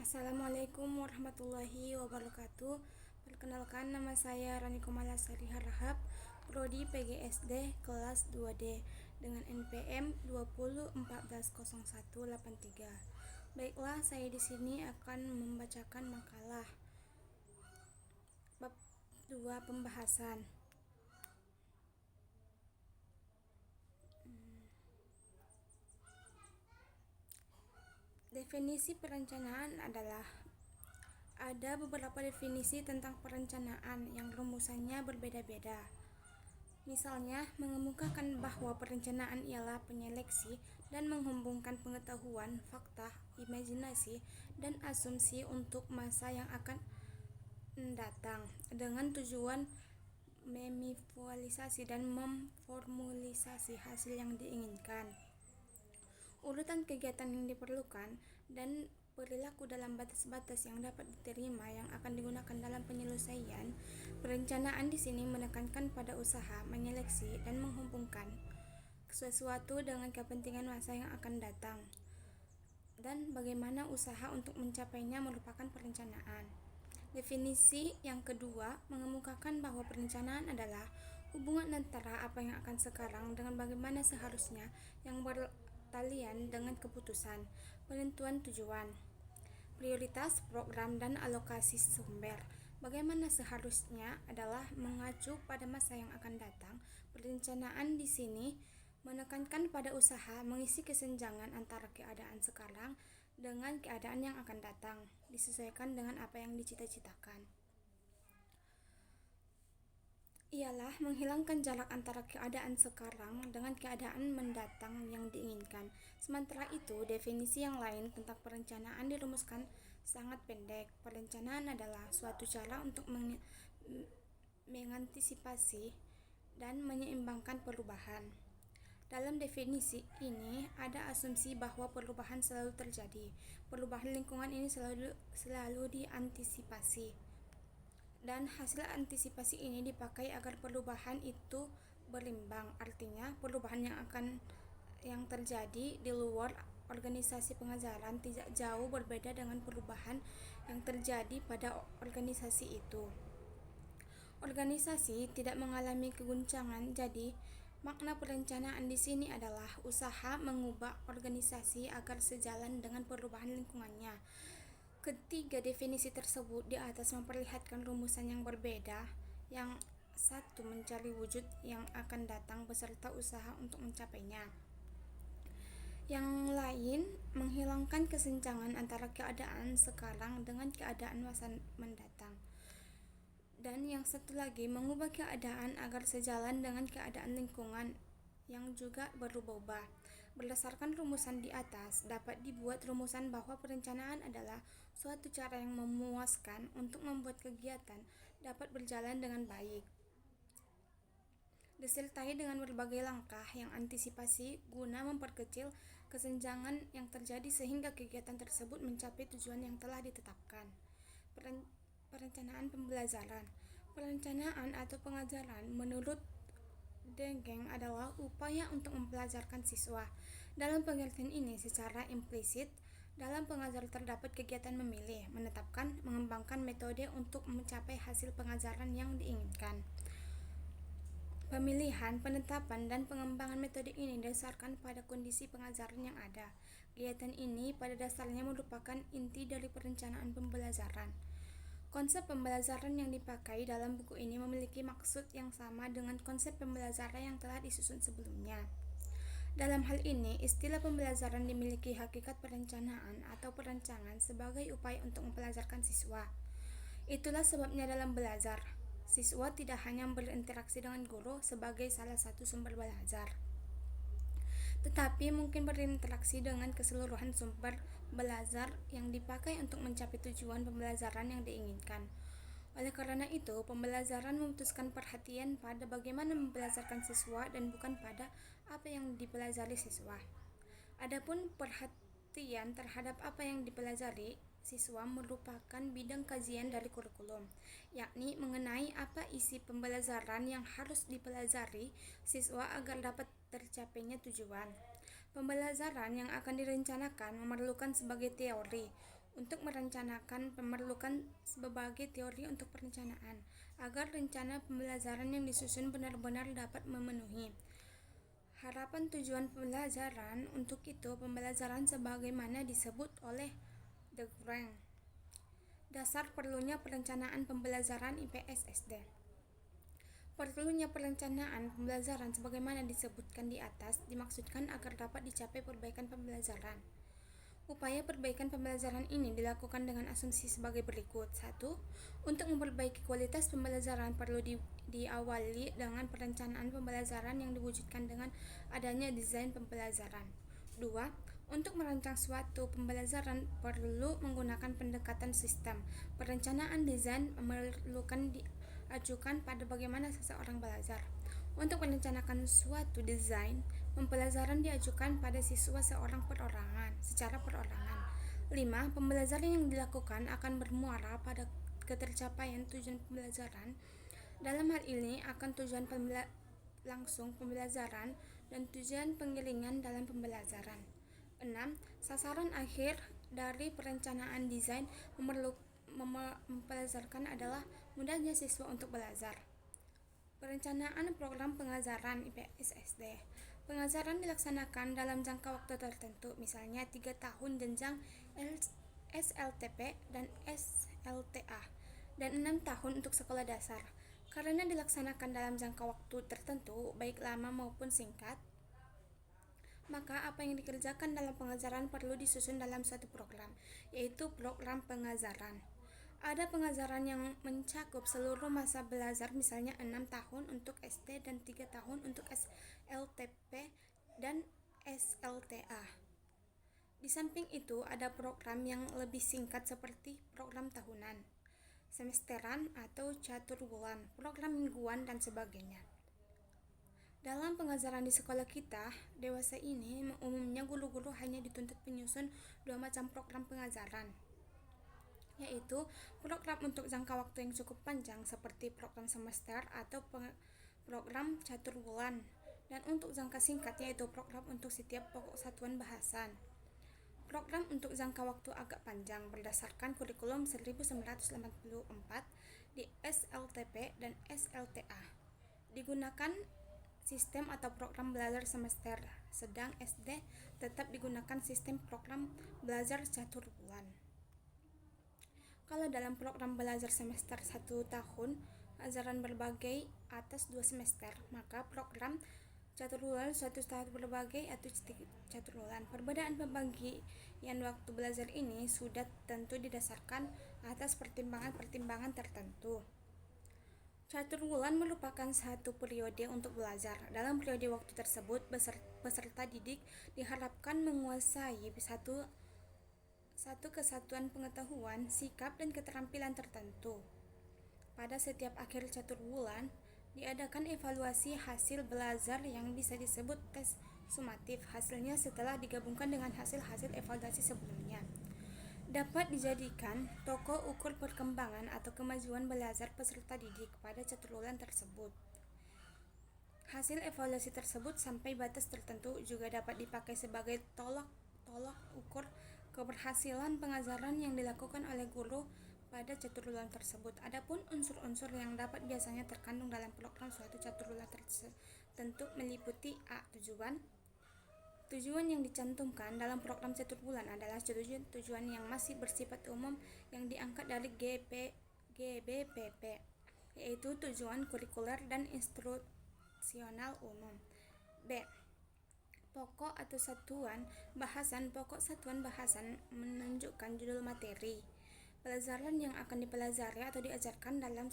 Assalamualaikum warahmatullahi wabarakatuh. Perkenalkan, nama saya Rani Komalasari Harahap, Prodi PGSD kelas 2D dengan NPM 20140183. Baiklah, saya di sini akan membacakan makalah bab 2 pembahasan. Definisi perencanaan adalah ada beberapa definisi tentang perencanaan yang rumusannya berbeda-beda. Misalnya, mengemukakan bahwa perencanaan ialah penyeleksi dan menghubungkan pengetahuan, fakta, imajinasi, dan asumsi untuk masa yang akan datang dengan tujuan memvisualisasi dan memformulasi hasil yang diinginkan. Urutan kegiatan yang diperlukan dan perilaku dalam batas-batas yang dapat diterima yang akan digunakan dalam penyelesaian. Perencanaan di sini menekankan pada usaha menyeleksi dan menghubungkan sesuatu dengan kepentingan masa yang akan datang, dan bagaimana usaha untuk mencapainya merupakan perencanaan. Definisi yang kedua mengemukakan bahwa perencanaan adalah hubungan antara apa yang akan sekarang dengan bagaimana seharusnya yang bertalian dengan keputusan, penentuan tujuan, prioritas program, dan alokasi sumber. Bagaimana seharusnya adalah mengacu pada masa yang akan datang. Perencanaan di sini menekankan pada usaha mengisi kesenjangan antara keadaan sekarang dengan keadaan yang akan datang, disesuaikan dengan apa yang dicita-citakan. Ialah menghilangkan jarak antara keadaan sekarang dengan keadaan mendatang yang diinginkan. Sementara itu, definisi yang lain tentang perencanaan dirumuskan sangat pendek. Perencanaan adalah suatu cara untuk mengantisipasi dan menyeimbangkan perubahan. Dalam definisi ini ada asumsi bahwa perubahan selalu terjadi. Perubahan lingkungan ini selalu diantisipasi, dan hasil antisipasi ini dipakai agar perubahan itu berimbang. Artinya, perubahan yang terjadi di luar organisasi pengajaran tidak jauh berbeda dengan perubahan yang terjadi pada organisasi itu. Organisasi tidak mengalami keguncangan, jadi makna perencanaan di sini adalah usaha mengubah organisasi agar sejalan dengan perubahan lingkungannya. Ketiga definisi tersebut di atas memperlihatkan rumusan yang berbeda. Yang satu mencari wujud yang akan datang beserta usaha untuk mencapainya. Yang lain menghilangkan kesenjangan antara keadaan sekarang dengan keadaan masa mendatang. Dan yang satu lagi mengubah keadaan agar sejalan dengan keadaan lingkungan yang juga berubah-ubah. Berdasarkan rumusan di atas, dapat dibuat rumusan bahwa perencanaan adalah suatu cara yang memuaskan untuk membuat kegiatan dapat berjalan dengan baik, disertai dengan berbagai langkah yang antisipasi guna memperkecil kesenjangan yang terjadi sehingga kegiatan tersebut mencapai tujuan yang telah ditetapkan. Perencanaan pembelajaran. Perencanaan atau pengajaran menurut Dengeng adalah upaya untuk mempelajarkan siswa. Dalam pengertian ini, secara implisit, dalam pengajar terdapat kegiatan memilih, menetapkan, mengembangkan metode untuk mencapai hasil pengajaran yang diinginkan. Pemilihan, penetapan, dan pengembangan metode ini didasarkan pada kondisi pengajaran yang ada. Kegiatan ini pada dasarnya merupakan inti dari perencanaan pembelajaran. Konsep pembelajaran yang dipakai dalam buku ini memiliki maksud yang sama dengan konsep pembelajaran yang telah disusun sebelumnya. Dalam hal ini, istilah pembelajaran dimiliki hakikat perencanaan atau perancangan sebagai upaya untuk mempelajarkan siswa. Itulah sebabnya dalam belajar, siswa tidak hanya berinteraksi dengan guru sebagai salah satu sumber belajar, tetapi mungkin berinteraksi dengan keseluruhan sumber belajar yang dipakai untuk mencapai tujuan pembelajaran yang diinginkan. Oleh karena itu, pembelajaran memutuskan perhatian pada bagaimana membelajarkan siswa dan bukan pada apa yang dipelajari siswa. Adapun perhatian terhadap apa yang dipelajari siswa merupakan bidang kajian dari kurikulum, yakni mengenai apa isi pembelajaran yang harus dipelajari siswa agar dapat tercapainya tujuan. Pembelajaran yang akan direncanakan memerlukan sebagai teori, Untuk merencanakan memerlukan berbagai teori untuk perencanaan agar rencana pembelajaran yang disusun benar-benar dapat memenuhi harapan tujuan pembelajaran. Untuk itu, pembelajaran sebagaimana disebut oleh De Grang. Dasar perlunya perencanaan pembelajaran IPS SD. Perlunya perencanaan pembelajaran sebagaimana disebutkan di atas dimaksudkan agar dapat dicapai perbaikan pembelajaran. Upaya perbaikan pembelajaran ini dilakukan dengan asumsi sebagai berikut. 1. Untuk memperbaiki kualitas pembelajaran perlu diawali dengan perencanaan pembelajaran yang diwujudkan dengan adanya desain pembelajaran. 2. Untuk merancang suatu pembelajaran perlu menggunakan pendekatan sistem. Perencanaan desain memerlukan diajukan pada bagaimana seseorang belajar. Untuk merencanakan suatu desain pembelajaran diajukan pada siswa secara perorangan. 5. Pembelajaran yang dilakukan akan bermuara pada ketercapaian tujuan pembelajaran. Dalam hal ini akan tujuan langsung pembelajaran dan tujuan penggilingan dalam pembelajaran. 6. Sasaran akhir dari perencanaan desain mempelajarkan adalah mudahnya siswa untuk belajar. Perencanaan program pengajaran IPS SD. Pengajaran dilaksanakan dalam jangka waktu tertentu, misalnya 3 tahun jenjang SLTP dan SLTA, dan 6 tahun untuk sekolah dasar. Karena dilaksanakan dalam jangka waktu tertentu, baik lama maupun singkat, maka apa yang dikerjakan dalam pengajaran perlu disusun dalam suatu program, yaitu program pengajaran. Ada pengajaran yang mencakup seluruh masa belajar, misalnya 6 tahun untuk SD dan 3 tahun untuk SLTP dan SLTA. Di samping itu, ada program yang lebih singkat seperti program tahunan, semesteran atau catur bulan, program mingguan, dan sebagainya. Dalam pengajaran di sekolah kita, dewasa ini umumnya guru-guru hanya dituntut menyusun 2 macam program pengajaran, yaitu program untuk jangka waktu yang cukup panjang seperti program semester atau program catur bulan, dan untuk jangka singkat yaitu program untuk setiap pokok satuan bahasan. Program untuk jangka waktu agak panjang berdasarkan kurikulum 1984 di SLTP dan SLTA digunakan sistem atau program belajar semester, sedang SD tetap digunakan sistem program belajar catur bulan. Kalau dalam program belajar semester 1 tahun, ajaran berbagai atas 2 semester, maka program catur bulan 1 tahun berbagai atau catur bulan. Perbedaan pembagian waktu belajar ini sudah tentu didasarkan atas pertimbangan-pertimbangan tertentu. Catur bulan merupakan satu periode untuk belajar. Dalam periode waktu tersebut, peserta didik diharapkan menguasai satu kesatuan pengetahuan, sikap, dan keterampilan tertentu. Pada setiap akhir catur bulan, diadakan evaluasi hasil belajar yang bisa disebut tes sumatif. Hasilnya setelah digabungkan dengan hasil-hasil evaluasi sebelumnya, dapat dijadikan tolok ukur perkembangan atau kemajuan belajar peserta didik pada catur bulan tersebut. Hasil evaluasi tersebut sampai batas tertentu juga dapat dipakai sebagai tolok ukur keberhasilan pengajaran yang dilakukan oleh guru pada catur bulan tersebut. Adapun unsur-unsur yang dapat biasanya terkandung dalam program suatu catur bulan tertentu meliputi A. Tujuan yang dicantumkan dalam program catur bulan adalah tujuan yang masih bersifat umum yang diangkat dari GBPP, yaitu tujuan kurikuler dan instruksional umum. B. Pokok atau satuan bahasan. Pokok satuan bahasan menunjukkan judul materi pelajaran yang akan dipelajari atau diajarkan dalam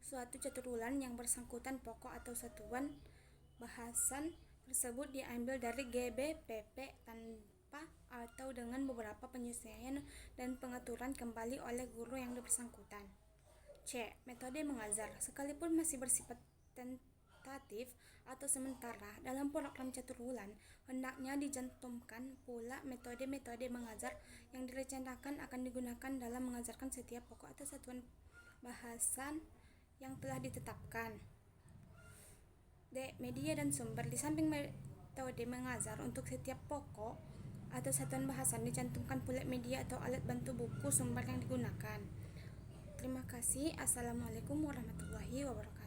suatu catur bulan yang bersangkutan. Pokok atau satuan bahasan tersebut diambil dari GBPP tanpa atau dengan beberapa penyesuaian dan pengaturan kembali oleh guru yang bersangkutan. C. Metode mengajar. Sekalipun masih bersifat tentatif atau sementara dalam program catur bulan, hendaknya dicantumkan pula metode-metode mengajar yang direncanakan akan digunakan dalam mengajarkan setiap pokok atau satuan bahasan yang telah ditetapkan. D. Media dan sumber. Di samping metode mengajar untuk setiap pokok atau satuan bahasa dicantumkan pula media atau alat bantu buku sumber yang digunakan. Terima kasih. Assalamualaikum warahmatullahi wabarakatuh.